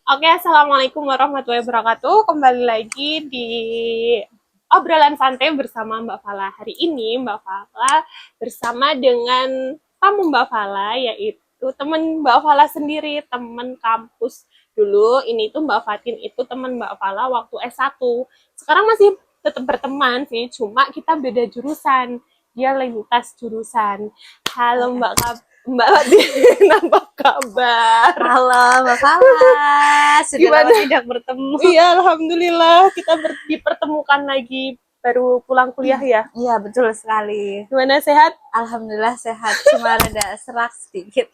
Oke, Assalamualaikum warahmatullahi wabarakatuh. Kembali lagi di obrolan santai bersama Mbak Fala. Hari ini Mbak Fala bersama dengan tamu Mbak Fala, yaitu teman Mbak Fala sendiri, teman kampus dulu. Ini tuh Mbak Fatin itu teman Mbak Fala waktu S1. Sekarang masih tetap berteman sih, cuma kita beda jurusan. Dia lintas jurusan. Halo Mbak Fatin, apa kabar? Halo Mbak Fala, sudah Gimana? lama tidak bertemu. Iya, alhamdulillah kita dipertemukan lagi baru pulang kuliah ya. Iya betul sekali. Gimana sehat? Alhamdulillah sehat, cuma rada serak sedikit.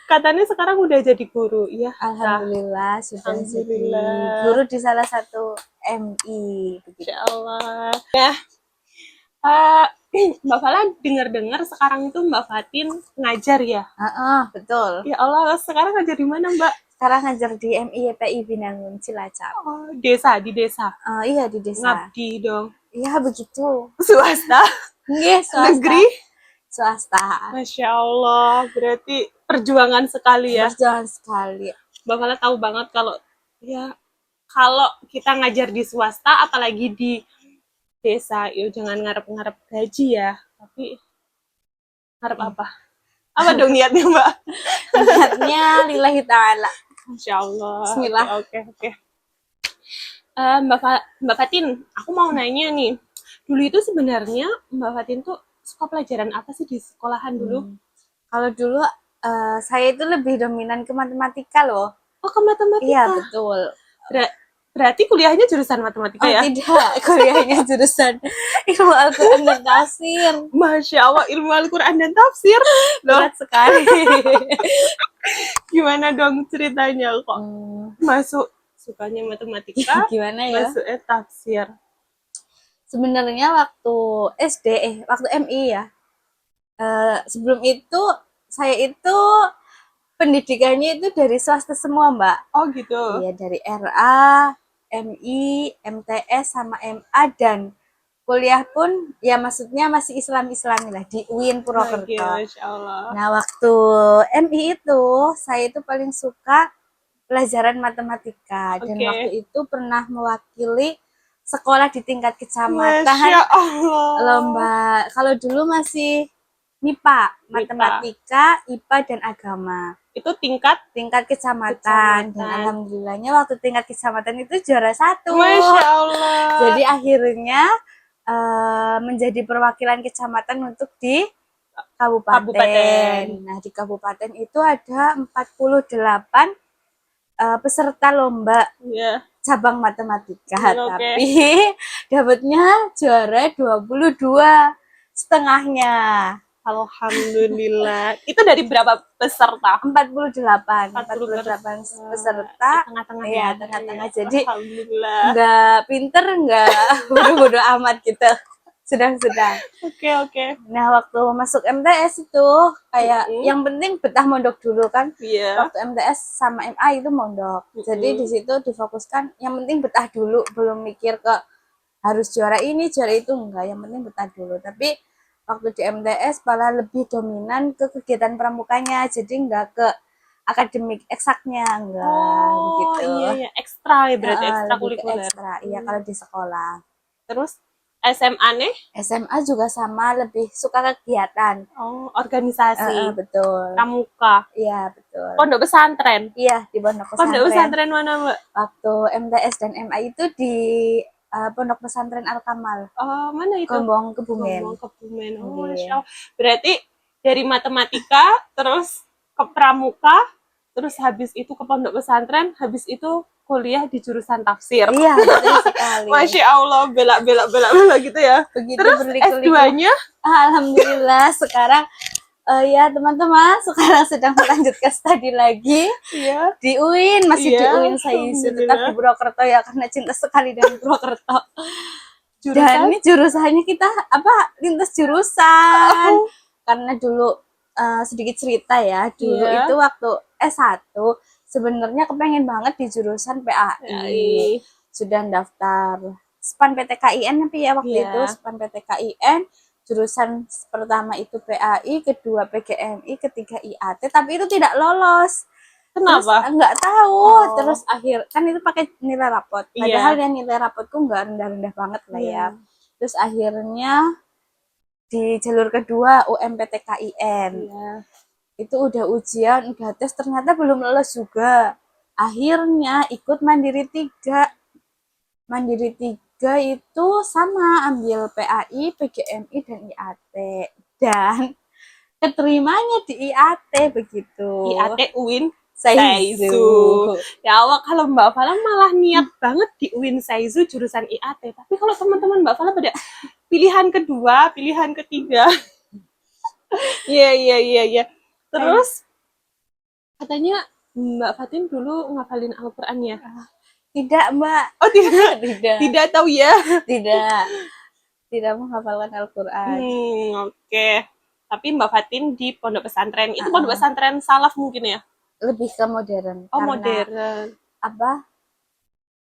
Katanya sekarang udah jadi guru, iya. Alhamdulillah sudah jadi Alhamdulillah. guru di salah satu MI. Begitu. Insya Allah. Ya, eh, Mbak Fala dengar-dengar sekarang itu Mbak Fatin ngajar ya. Betul. Ya Allah, sekarang ngajar di mana Mbak? Sekarang ngajar di MI YPI Binangun Cilacap. Oh, di desa. Iya di desa. Ngabdi dong. Iya begitu. Swasta. Iya swasta. Negeri. Swasta. Masya Allah, berarti perjuangan sekali ya. Berjalan sekali. Mbak Fala tahu banget kalau ya kalau kita ngajar di swasta apalagi di desa, yuk jangan ngarep-ngarep gaji ya, tapi ngarep apa? Apa dong niatnya Mbak? Niatnya lillahi ta'ala. Masya Allah. Bismillah. Oke. Mbak Fatin, aku mau nanya nih. Dulu itu sebenarnya Mbak Fatin tuh suka pelajaran apa sih di sekolahan dulu? Kalau dulu saya itu lebih dominan ke matematika loh. Oh, ke matematika. Iya betul. Berarti kuliahnya jurusan matematika ya? Tidak, kuliahnya jurusan ilmu Al-Quran dan tafsir. Masya Allah, ilmu Al-Quran dan tafsir. Loh, Berat sekali. gimana dong ceritanya kok masuk sukanya matematika, Gimana ya? masuk tafsir. Sebenarnya waktu SD, waktu MI ya. Sebelum itu saya itu pendidikannya itu dari swasta semua Mbak. Oh gitu. Iya dari RA, MI, MTS sama MA dan kuliah pun ya maksudnya masih Islam-Islami lah di UIN Purwokerto. Masya Allah. Nah waktu MI itu saya itu paling suka pelajaran matematika dan waktu itu pernah mewakili sekolah di tingkat kecamatan. Masya Allah. Lomba kalau dulu masih MIPA, matematika, IPA dan agama. Itu tingkat kecamatan. Dan alhamdulillahnya waktu tingkat kecamatan itu juara 1. Masya Allah. Jadi akhirnya menjadi perwakilan kecamatan untuk di kabupaten. Nah di kabupaten itu ada 48 peserta lomba cabang matematika, tapi dapatnya juara 22 setengahnya. Alhamdulillah. Itu dari berapa peserta? 48 peserta. Tengah-tengah ya, tengah-tengah. Jadi alhamdulillah. Nggak pinter, nggak bodoh-bodoh amat gitu. Sedang-sedang. Oke. Nah, waktu masuk MTS itu kayak yang penting betah mondok dulu kan. Waktu MTS sama MA itu mondok. Jadi di situ difokuskan yang penting betah dulu, belum mikir ke harus juara ini, juara itu enggak. Yang penting betah dulu. Tapi waktu di MTS malah lebih dominan ke kegiatan pramukanya, jadi enggak ke akademik eksaknya, enggak begitu. Iya, ekstra ya berarti ekstrakurikuler. Ekstra, iya kalau di sekolah. Terus SMA nih? SMA juga sama, lebih suka kegiatan. Oh, organisasi. Betul. Pramuka. Iya, betul. Pondok pesantren. Iya, di pondok pesantren. Pondok pesantren mana, Mbak? Waktu MTS dan MA itu di Pondok Pesantren Al-Kamal. Oh, mana itu? Gombong Kebumen. Oh, Masya Allah. Berarti dari matematika, terus ke pramuka, terus habis itu ke pondok pesantren, habis itu kuliah di jurusan tafsir. Iya, betul sekali. Masya Allah, bela gitu ya. Begitu terus S2-nya? Alhamdulillah, sekarang ya teman-teman, sekarang sedang melanjutkan studi lagi di UIN, masih di UIN saya tetap di Purwokerto ya, karena cinta sekali dengan Purwokerto. Dan ini jurusannya kita lintas jurusan. Karena dulu sedikit cerita ya, dulu itu waktu S1 sebenarnya kepengen banget di jurusan PAI. Sudah daftar SPAN PTKIN tapi ya waktu itu SPAN PTKIN. Jurusan pertama itu PAI, kedua PGMI, ketiga IAT, tapi itu tidak lolos. Terus Kenapa? nggak tahu, Oh. terus akhir kan itu pakai nilai rapot. Iya. Padahal yang nilai rapotku nggak rendah-rendah banget lah ya. Iya. Terus akhirnya di jalur kedua UMPTKIN. Iya. Itu udah ujian, udah tes, ternyata belum lolos juga. Akhirnya ikut Mandiri 3. Mandiri 3 itu sama, ambil PAI, PGMI, dan IAT. Dan keterimanya di IAT begitu. IAT UIN Saizu. Saizu. Ya Allah, kalau Mbak Fala malah niat banget di UIN Saizu jurusan IAT. Tapi kalau teman-teman Mbak Fala pada pilihan kedua, pilihan ketiga. Iya. Terus katanya Mbak Fatin dulu ngafalin Al-Quran ya? Tidak, Mbak. Oh tidak, Tidak. tidak tahu ya. Tidak menghafalkan Al-Quran. Oke. Tapi Mbak Fatin di pondok pesantren. Itu pondok pesantren salaf mungkin ya? Lebih ke modern. Oh, karena modern. apa?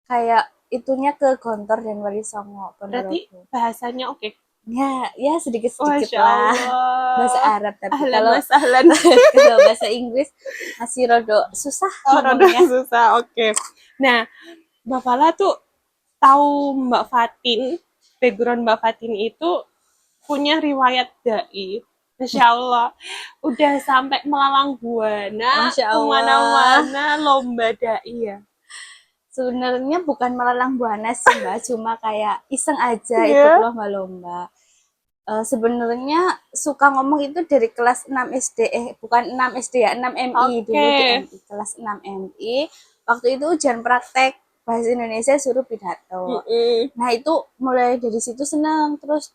Kayak itunya ke Gontor dan Wali Songo. Berarti bahasanya oke. Ya sedikit-sedikit Masya lah. Allah. Bahasa Arab, tapi Ahlan kalau wasahlan. kalau bahasa Inggris masih rodo susah ngomongnya. Susah, oke. Nah, Mbak Fala tuh tahu Mbak Fatin, background Mbak Fatin itu punya riwayat dai. Masya Allah, udah sampai melalang buana, Masya Allah. kemana-mana lomba dai ya. Sebenarnya bukan melalang buana sih, Mbak, cuma kayak iseng aja Iya. ikut lomba-lomba. Sebenarnya suka ngomong itu dari kelas 6 SD, bukan 6 SD ya, 6 MI dulu di MI, kelas 6 MI. Waktu itu ujian praktek bahasa Indonesia suruh pidato. Nah, itu mulai dari situ senang, terus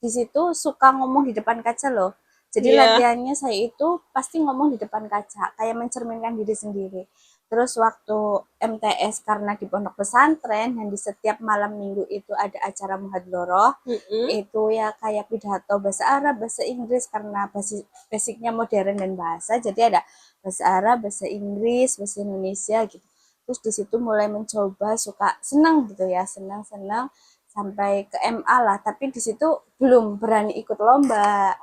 di situ suka ngomong di depan kaca loh. Jadi latihannya saya itu pasti ngomong di depan kaca, kayak mencerminkan diri sendiri. Terus waktu MTS karena di pondok pesantren dan di setiap malam minggu itu ada acara muhadloroh, itu ya kayak pidato bahasa Arab, bahasa Inggris karena basicnya modern dan bahasa, jadi ada bahasa Arab, bahasa Inggris, bahasa Indonesia gitu. Terus di situ mulai mencoba, suka senang gitu ya, senang sampai ke MA lah, tapi di situ belum berani ikut lomba.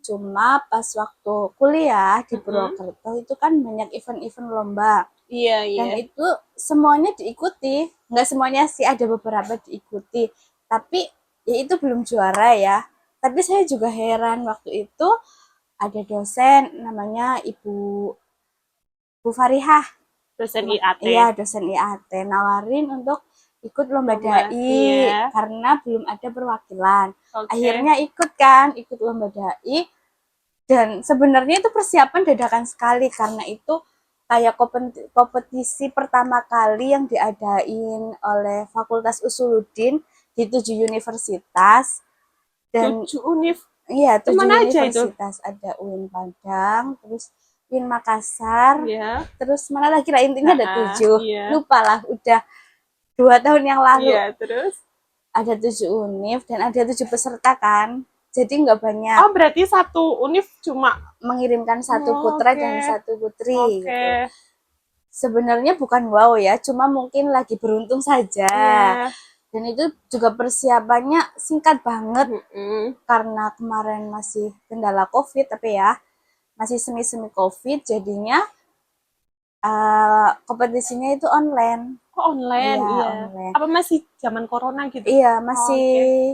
Cuma pas waktu kuliah di Purwokerto itu kan banyak event-event lomba. Iya. Dan itu semuanya diikuti. Nggak semuanya sih, ada beberapa diikuti. Tapi ya itu belum juara ya. Tapi saya juga heran waktu itu ada dosen namanya Ibu Farihah. Dosen IAT. Iya, dosen IAT nawarin untuk ikut lomba dai karena belum ada perwakilan. Akhirnya ikut lomba dai. Dan sebenarnya itu persiapan dadakan sekali karena itu kayak kompetisi pertama kali yang diadain oleh Fakultas Usuluddin di 7 universitas. Dan 7 univ? Iya, 7 universitas. Ada UIN Padang, terus UIN Makassar, terus mana lagi lah, intinya ada 7. Lupa lah, udah 2 tahun yang lalu. Terus? Ada 7 univ dan ada 7 peserta kan. Jadi nggak banyak. Oh, berarti satu univ cuma mengirimkan 1 putra dan 1 putri gitu. Sebenarnya bukan wow ya, cuma mungkin lagi beruntung saja. Dan itu juga persiapannya singkat banget karena kemarin masih kendala COVID, tapi ya masih semi-semi COVID, jadinya kompetisinya itu online. Oh, online, iya. Online. Apa masih zaman corona gitu? Iya,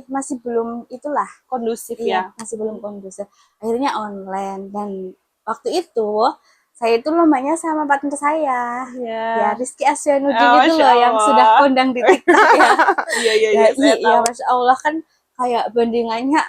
masih belum itulah kondusif ya. Masih belum kondusif. Akhirnya online, dan waktu itu saya itu lombanya sama partner saya. Ya, Rizky Asyanuddin itu loh yang sudah kondang di TikTok ya. Iya, Masya Allah, kan kayak bandingannya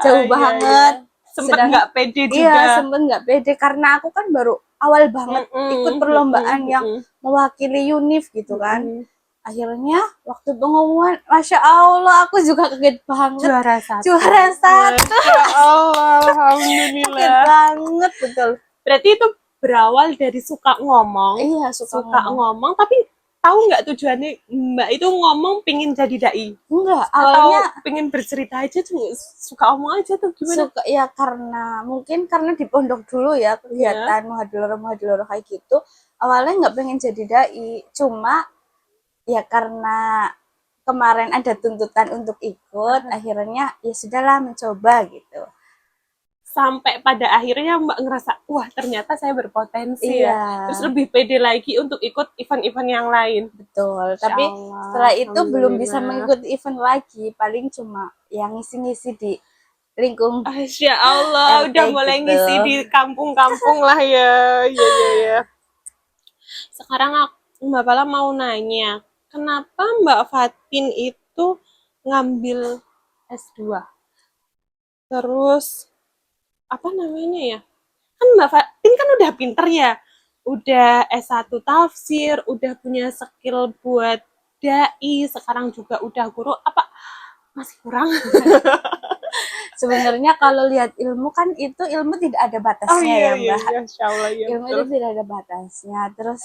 jauh banget. Sempet nggak pede juga. Iya, sempet nggak pede karena aku kan baru awal banget ikut perlombaan yang mewakili univ gitu kan. Akhirnya waktu pengumuman, Masya Allah, aku juga kaget banget. Juara satu. Masya Allah, Alhamdulillah. Kaget banget, betul. Berarti itu berawal dari suka ngomong. Iya, suka ngomong. Tapi tahu nggak tujuannya Mbak itu ngomong pingin jadi dai? Enggak, awalnya pengen bercerita aja tuh, suka ngomong aja tuh gimana? Suka ya, mungkin karena di pondok dulu ya kegiatan muhadloroh kayak gitu. Awalnya nggak pengen jadi dai, cuma ya karena kemarin ada tuntutan untuk ikut, akhirnya ya sudahlah mencoba gitu. sampai pada akhirnya Mbak ngerasa, wah ternyata saya berpotensi Iya. ya. Terus lebih pede lagi untuk ikut event-event yang lain. Betul. Masya Tapi Allah, setelah itu belum bisa alhamdulillah. mengikuti event lagi, paling cuma yang ngisi-ngisi di lingkung Masya Allah, RT udah mulai gitu. ngisi di kampung-kampung lah ya. Iya, iya, iya. Sekarang Mbak Pala mau nanya, kenapa Mbak Fatin itu ngambil S2? Terus, apa namanya ya? Kan Mbak Fatin kan udah pinter ya, udah S1 tafsir, udah punya skill buat dai, sekarang juga udah guru, apa masih kurang? Sebenarnya kalau lihat ilmu kan itu ilmu tidak ada Oh batasnya iya, ya iya, Mbak. iya, Insya Allah, iya Ilmu betul. itu tidak ada batasnya. Terus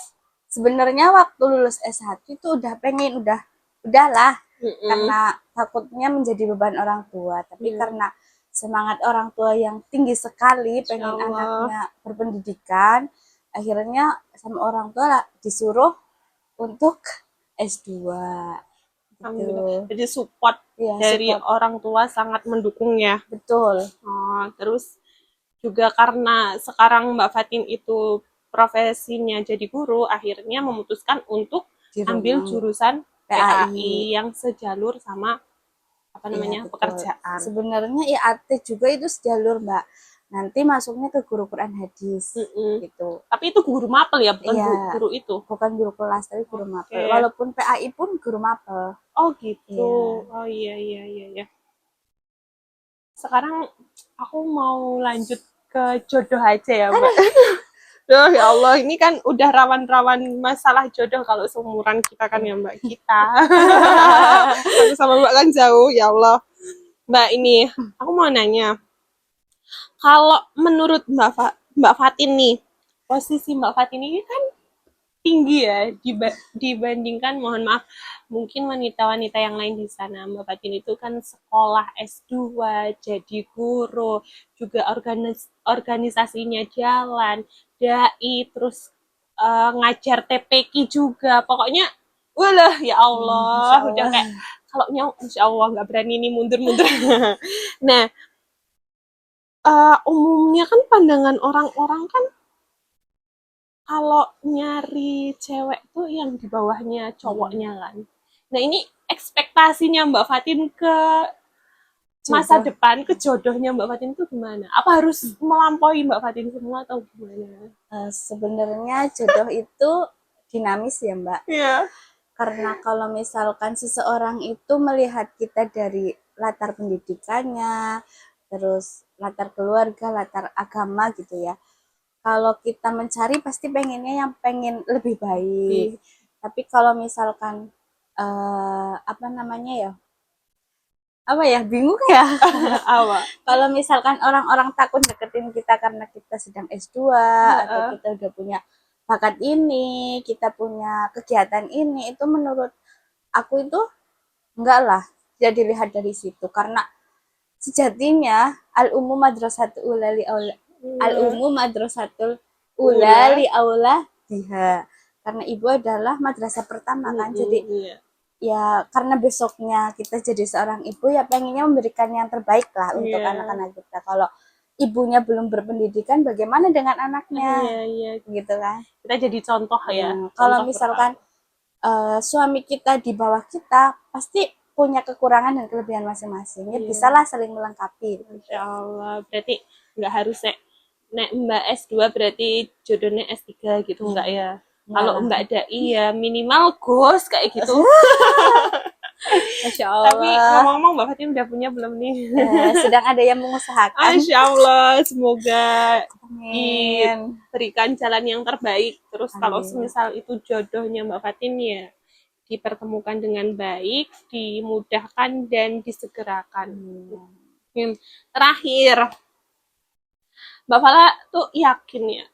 sebenarnya waktu lulus S1 itu udah pengen udahlah Mm-mm. karena takutnya menjadi beban orang tua. Tapi Iya, karena semangat orang tua yang tinggi sekali Insya pengen Allah. anaknya berpendidikan, akhirnya sama orang tua disuruh untuk S2 Alhamdulillah. gitu. Jadi support Iya, dari support. orang tua sangat mendukung ya. Betul. Oh, terus juga karena sekarang Mbak Fatin itu profesinya jadi guru, akhirnya memutuskan untuk Di ambil rumah jurusan PAI. PAI yang sejalur sama apa Iya, namanya betul. pekerjaan. Sebenarnya IAT juga itu sejalur, Mbak. Nanti masuknya ke guru Quran hadis Mm-mm. gitu. Tapi itu guru mapel ya, bukan Iya, guru itu. bukan guru kelas tapi guru mapel. Oke. Walaupun PAI pun guru mapel. Oh gitu. Iya. Oh iya, iya, iya, iya. Sekarang aku mau lanjut ke jodoh aja ya, Mbak. Duh, ya Allah, ini kan udah rawan-rawan masalah jodoh kalau seumuran kita kan ya, Mbak. Kita. Aku sama Mbak kan jauh, ya Allah. Mbak ini, aku mau nanya, kalau menurut Mbak Fatin nih, posisi Mbak Fatin ini kan tinggi ya dibandingkan, mohon maaf, mungkin wanita-wanita yang lain di sana. Mbak Fatin itu kan sekolah S2, jadi guru, juga organisasinya jalan, dai, terus ngajar TPQ juga. Pokoknya, walah ya Masya Allah, udah Allah. kayak kalau nyong, Insya Allah nggak berani nih mundur-mundur. Nah, umumnya kan pandangan orang-orang kan kalau nyari cewek tuh yang di bawahnya cowoknya kan. Nah ini ekspektasinya Mbak Fatin ke masa Jodoh. depan, ke jodohnya Mbak Fatin tuh gimana? Apa harus melampaui Mbak Fatin semua atau gimana? Sebenarnya jodoh itu dinamis ya, Mbak. Iya. Karena kalau misalkan seseorang itu melihat kita dari latar pendidikannya, terus latar keluarga, latar agama gitu ya. Kalau kita mencari pasti pengennya yang pengen lebih baik. Di Tapi kalau misalkan apa namanya ya? Apa ya? Bingung ya. awal. Kalau misalkan orang-orang takut deketin kita karena kita sedang S2 atau kita udah punya bakat ini, kita punya kegiatan ini, itu menurut aku itu enggak lah. Jadi dilihat dari situ karena sejatinya al-ummu madrasatul ulali aula al-ummu madrasatul Ula. ulali aula biha. Karena ibu adalah madrasah pertama kan. Jadi Iya. ya karena besoknya kita jadi seorang ibu ya pengennya memberikan yang terbaik lah untuk Iya. anak-anak kita. Kalau ibunya belum berpendidikan bagaimana dengan anaknya Iya, iya. gitu kan. Kita jadi contoh ya. Kalau Contoh misalkan pertama. suami kita di bawah kita pasti punya kekurangan dan kelebihan masing-masing ya Iya. bisalah saling melengkapi gitu. Masya Allah. Berarti nggak harus nek Mbak S2 berarti jodohnya S3 gitu, enggak ya? Kalau Enggak. Mbak dai ya minimal Gus kayak gitu. Masya Tapi Allah. ngomong-ngomong Mbak Fatin udah punya belum nih? Sedang ada yang mengusahakan. Masya Allah, semoga Amin. diberikan jalan yang terbaik. Terus kalau Amin. semisal itu jodohnya Mbak Fatin ya dipertemukan dengan baik, dimudahkan dan disegerakan. Terakhir, Mbak Fala tuh yakin ya,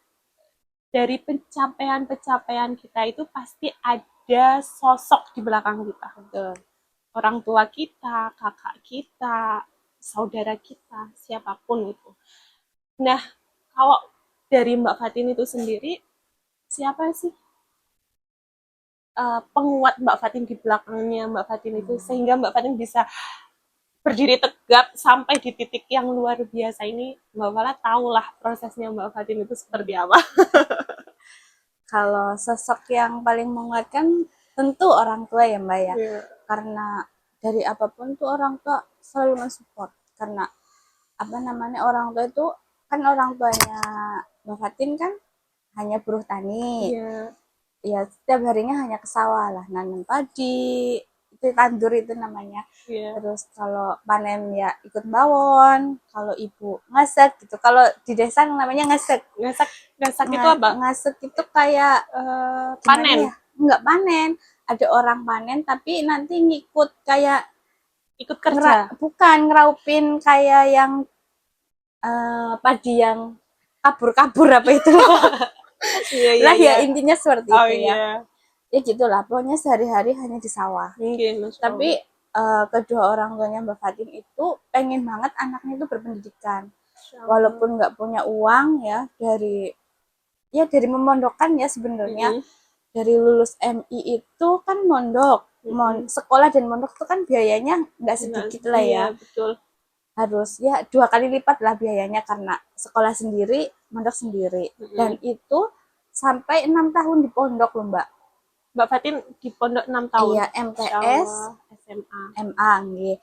dari pencapaian-pencapaian kita itu pasti ada sosok di belakang kita. Betul. Orang tua kita, kakak kita, saudara kita, siapapun itu. Nah, kalau dari Mbak Fatin itu sendiri, siapa sih penguat Mbak Fatin di belakangnya Mbak Fatin itu, sehingga Mbak Fatin bisa berdiri tegap sampai di titik yang luar biasa ini, Mbak Fala tahulah prosesnya Mbak Fatin itu seperti apa. Kalau sosok yang paling menguatkan tentu orang tua ya Mbak ya. Iya. Karena dari apapun tuh orang tua selalu mensupport. Karena apa namanya, orang tua itu kan, orang tuanya Mbak Fatin kan hanya buruh tani. Iya. Ya setiap harinya hanya ke sawah lah, nanam padi, itu tandur itu namanya. Iya. Terus kalau panen ya ikut bawon, kalau ibu ngasek gitu. Kalau di desa namanya ngasek. Ngasak itu apa? Ngasek itu kayak Panen. ya? Enggak panen. Ada orang panen tapi nanti ngikut kayak Ikut kerja. bukan ngeraupin kayak yang padi yang kabur-kabur apa itu. Iya, Lah ya iya. intinya seperti Oh itu ya. iya. Ya gitulah, pokoknya sehari-hari hanya di sawah. Masya Tapi Allah. kedua orang tuanya Mbak Fatin itu pengen banget anaknya itu berpendidikan. Masya Allah. Walaupun nggak punya uang ya, dari memondokkan ya sebenarnya. Dari lulus MI itu kan mondok. Sekolah dan mondok itu kan biayanya nggak sedikit lah ya. Iya, betul. Harus ya 2 kali lipat lah biayanya karena sekolah sendiri, mondok sendiri. Dan itu sampai 6 tahun di pondok loh Mbak. Mbak Fatin di pondok 6 tahun. Iya, MTS, SMA. MA nggih.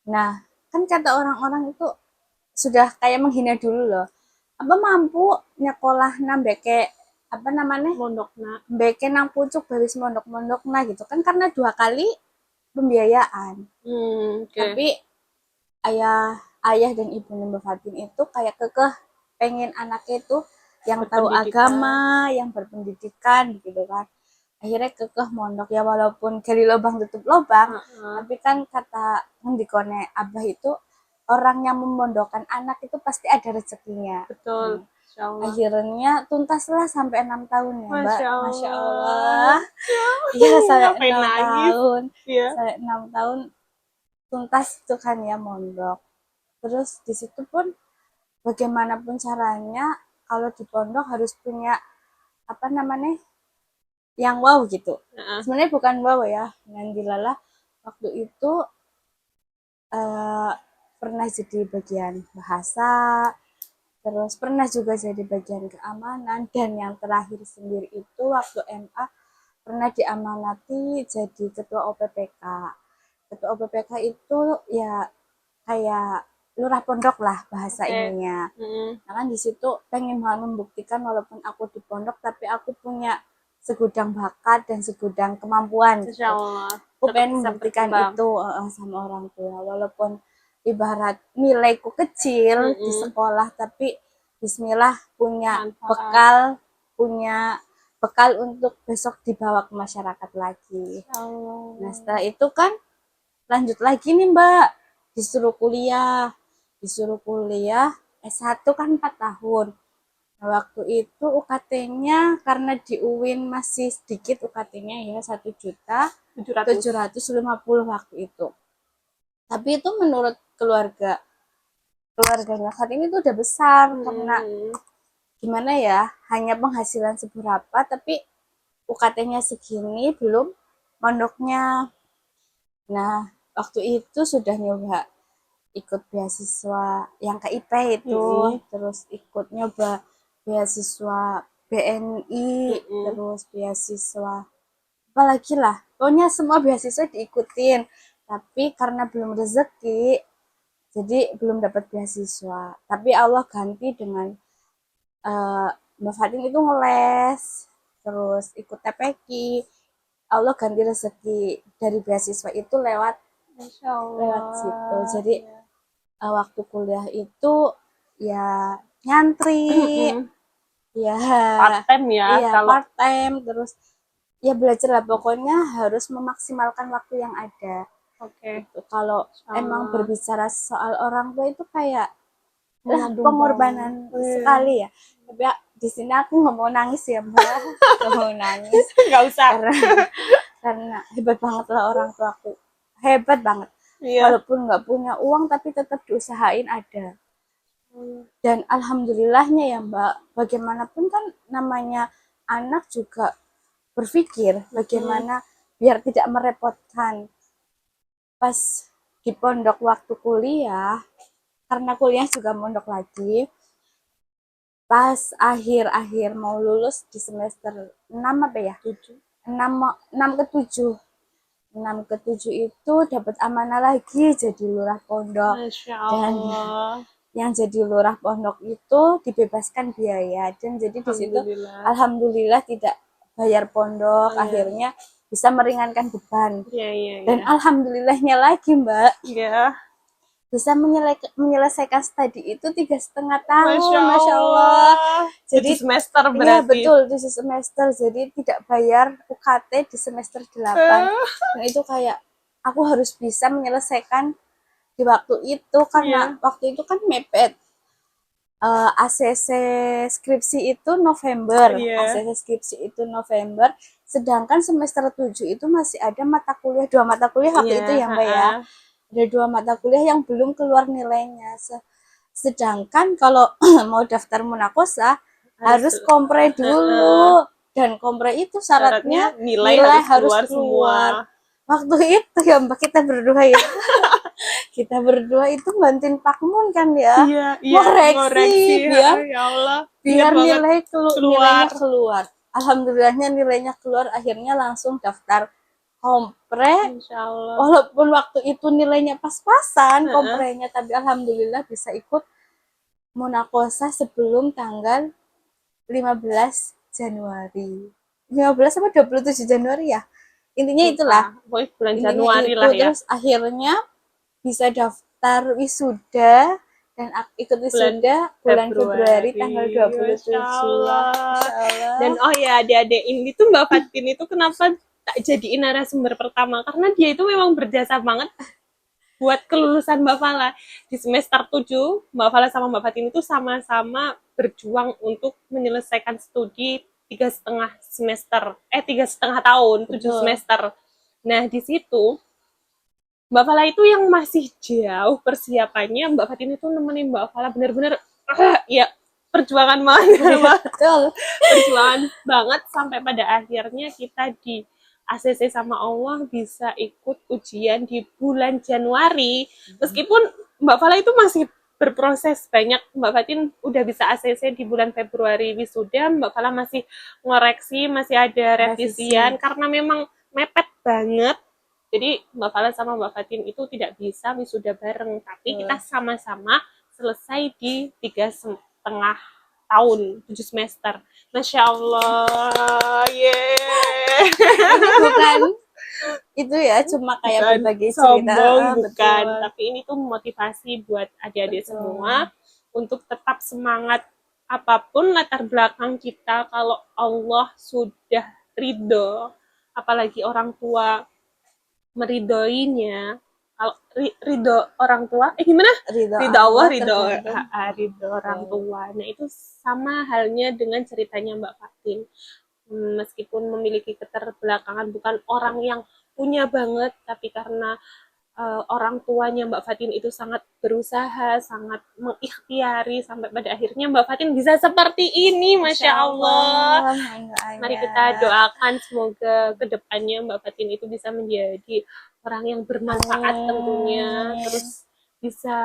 Nah, kan kata orang-orang itu sudah kayak menghina dulu loh. Apa mampu nyekolah beke apa namanya? Mondokna. Beke nang pucuk bawis mondok-mondokna gitu kan, karena 2 kali pembiayaan. Tapi ayah dan ibu Mbak Fatin itu kayak kekeh pengen anaknya itu yang tahu agama, yang berpendidikan gitu kan. Akhirnya kekeh mondok ya, walaupun gali lubang tutup lubang, tapi kan kata ngendikone abah itu, orang yang memondokkan anak itu pasti ada rezekinya. Betul. Akhirnya tuntaslah sampai 6 tahun ya Mbak. Masya Allah. Iya sampai 6 nangis. tahun. Iya. Sampai 6 tahun tuntas itu kan ya mondok. Terus di situ pun bagaimanapun caranya kalau di pondok harus punya apa namanya, yang wow gitu. Sebenarnya bukan wow ya, dengan dilalah waktu itu pernah jadi bagian bahasa, terus pernah juga jadi bagian keamanan, dan yang terakhir sendiri itu waktu MA pernah diamanati jadi ketua OPPK. Ketua OPPK itu ya kayak lurah pondok lah bahasa ininya. Nah kan di situ pengen banget membuktikan walaupun aku di pondok tapi aku punya segudang bakat dan segudang kemampuan. Insya Allah. Aku pengen membuktikan itu sama orang tua, walaupun ibarat nilaiku kecil di sekolah, tapi bismillah punya bekal untuk besok dibawa ke masyarakat lagi. Nah setelah itu kan lanjut lagi nih Mbak, disuruh kuliah S1 kan 4 tahun. Nah, waktu itu UKT-nya karena di UIN masih sedikit UKT-nya ya, 1.750.000 waktu itu. Tapi itu menurut keluarganya saat ini tuh udah besar, karena gimana ya, hanya penghasilan seberapa tapi UKT-nya segini, belum mondoknya. Nah waktu itu sudah nyoba ikut beasiswa yang KIP itu, terus ikut nyoba beasiswa BNI, terus beasiswa apalagi lah, pokoknya semua beasiswa diikutin, tapi karena belum rezeki jadi belum dapat beasiswa. Tapi Allah ganti dengan Mbak Fatin itu ngeles, terus ikut TPQ, Allah ganti rezeki dari beasiswa itu lewat situ. Jadi waktu kuliah itu ya nyantri, ya part time ya, iya, kalau part time, terus ya belajar lah, pokoknya harus memaksimalkan waktu yang ada. Gitu. Kalau emang berbicara soal orang tua itu kayak pengorbanan sekali ya. Tapi ya, di sini aku nggak mau nangis ya Mbak, nggak mau nangis. Nggak usah. Karena hebat banget lah orang tua aku, hebat banget. Walaupun nggak punya uang tapi tetap diusahain ada. Dan alhamdulillahnya ya Mbak, bagaimanapun kan namanya anak juga berpikir bagaimana biar tidak merepotkan. Pas di pondok waktu kuliah, karena kuliah juga mondok lagi, pas akhir-akhir mau lulus di semester 6 apa ya? 7. 6 ke 7. 6 ke 7 itu dapat amanah lagi jadi lurah pondok. Masya Dan Allah. yang jadi lurah pondok itu dibebaskan biaya, dan jadi di situ Alhamdulillah. alhamdulillah tidak bayar pondok, Oh, ya. akhirnya bisa meringankan beban. Iya, iya, Dan iya. alhamdulillahnya lagi Mbak, Iya. bisa menyelesaikan studi itu 3,5 tahun, Masya Masya Allah. Allah. Jadi 7 semester iya berarti. betul, di semester, jadi tidak bayar UKT di semester 8. Dan itu kayak aku harus bisa menyelesaikan di waktu itu, karena Iya. waktu itu kan mepet. ACC skripsi itu November, Iya. ACC skripsi itu November, sedangkan semester 7 itu masih ada mata kuliah, 2 mata kuliah waktu Iya, itu ya Mbak ya. Ada 2 mata kuliah yang belum keluar nilainya. Sedangkan kalau mau daftar munakosa harus kompre dulu, dan kompre itu syaratnya nilai harus keluar keluar. semua. Waktu itu ya Mbak, kita berdua ya. Kita berdua itu bantuin Pak Mun kan ya, Iya, iya, ngoreksi biar ya Allah. biar Ingat banget. nilainya keluar. Alhamdulillahnya nilainya keluar, akhirnya langsung daftar kompre. Insya Allah. Walaupun waktu itu nilainya pas-pasan komprenya, tapi alhamdulillah bisa ikut munakosa sebelum tanggal 15 Januari. 15 apa 27 Januari ya? Intinya itulah. Pokoknya bulan Intinya Januari itu lah ya. terus akhirnya bisa daftar wisuda dan ikut wisuda bulan Februari tanggal 27. Masya Allah. Masya Allah. Dan oh ya, adik-adik ini tuh Mbak Fatin itu kenapa tak jadiin narasumber pertama, karena dia itu memang berjasa banget buat kelulusan Mbak Fala. Di semester 7, Mbak Fala sama Mbak Fatin itu sama-sama berjuang untuk menyelesaikan studi 3,5 tahun, 7 semester. Nah, di situ Mbak Fala itu yang masih jauh persiapannya, Mbak Fatin itu nemenin Mbak Fala bener-bener ya perjuangan banget, betul. Perjuangan banget sampai pada akhirnya kita di ACC sama Allah bisa ikut ujian di bulan Januari. Meskipun Mbak Fala itu masih berproses banyak, Mbak Fatin udah bisa ACC di bulan Februari wisuda, Mbak Fala masih ngoreksi, masih ada revisian karena memang mepet banget. Jadi Mbak Fala sama Mbak Fatin itu tidak bisa wisuda bareng, tapi kita sama-sama selesai di 3,5 tahun, 7 semester. Masya Allah, yeay. Bukan itu ya, cuma kayak Bukan berbagi cerita. Sombong, bukan. Betul. Tapi ini tuh motivasi buat adik-adik semua untuk tetap semangat apapun latar belakang kita. Kalau Allah sudah ridho, apalagi orang tua meridoinya, kalau ridho orang tua, gimana? Ridho Allah, ridho orang tua. Nah itu sama halnya dengan ceritanya Mbak Fatin. Meskipun memiliki keterbelakangan, bukan orang yang punya banget, tapi karena orang tuanya Mbak Fatin itu sangat berusaha, sangat mengikhtiari, sampai pada akhirnya Mbak Fatin bisa seperti ini, Masya Allah. Mari kita doakan semoga kedepannya Mbak Fatin itu bisa menjadi orang yang bermanfaat tentunya, terus bisa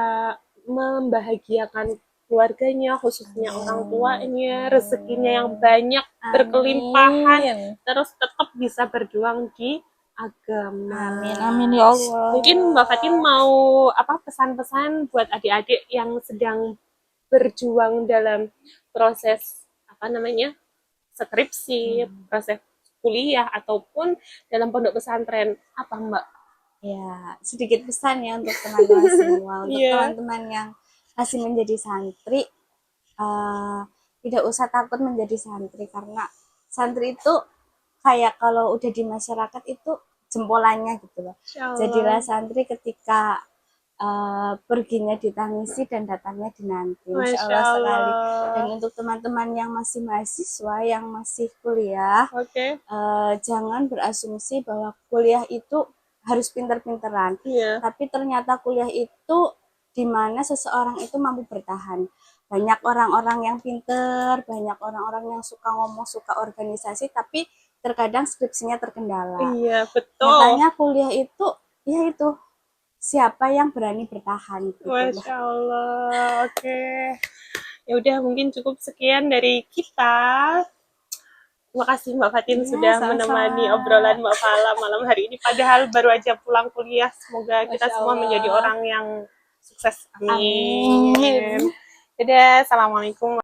membahagiakan keluarganya, khususnya orang tuanya, rezekinya yang banyak, berkelimpahan, terus tetap bisa berjuang di agama. Amin, amin ya Allah. Mungkin Mbak Fatin mau pesan-pesan buat adik-adik yang sedang berjuang dalam proses skripsi, proses kuliah ataupun dalam pondok pesantren, apa Mbak? Ya, sedikit pesan ya untuk teman-teman semua, untuk teman-teman yang masih menjadi santri, tidak usah takut menjadi santri, karena santri itu kayak kalau udah di masyarakat itu jempolannya gitu loh. Jadilah santri ketika perginya ditangisi dan datangnya dinanti. Masya Allah sekali. Dan untuk teman-teman yang masih mahasiswa, yang masih kuliah, jangan berasumsi bahwa kuliah itu harus pinter-pinteran. Tapi ternyata kuliah itu dimana seseorang itu mampu bertahan. Banyak orang-orang yang pinter, banyak orang-orang yang suka ngomong, suka organisasi, tapi terkadang skripsinya terkendala. Iya, betul. Makanya kuliah itu, ya itu, siapa yang berani bertahan gitu. Masya Allah. Oke. Ya udah, mungkin cukup sekian dari kita. Terima kasih Mbak Fatin Ya, sudah sama-sama. menemani obrolan Mbak Fala malam hari ini. Padahal baru aja pulang kuliah. Semoga kita Masya semua Allah. menjadi orang yang sukses. Amin. Amin. Dadah, assalamualaikum.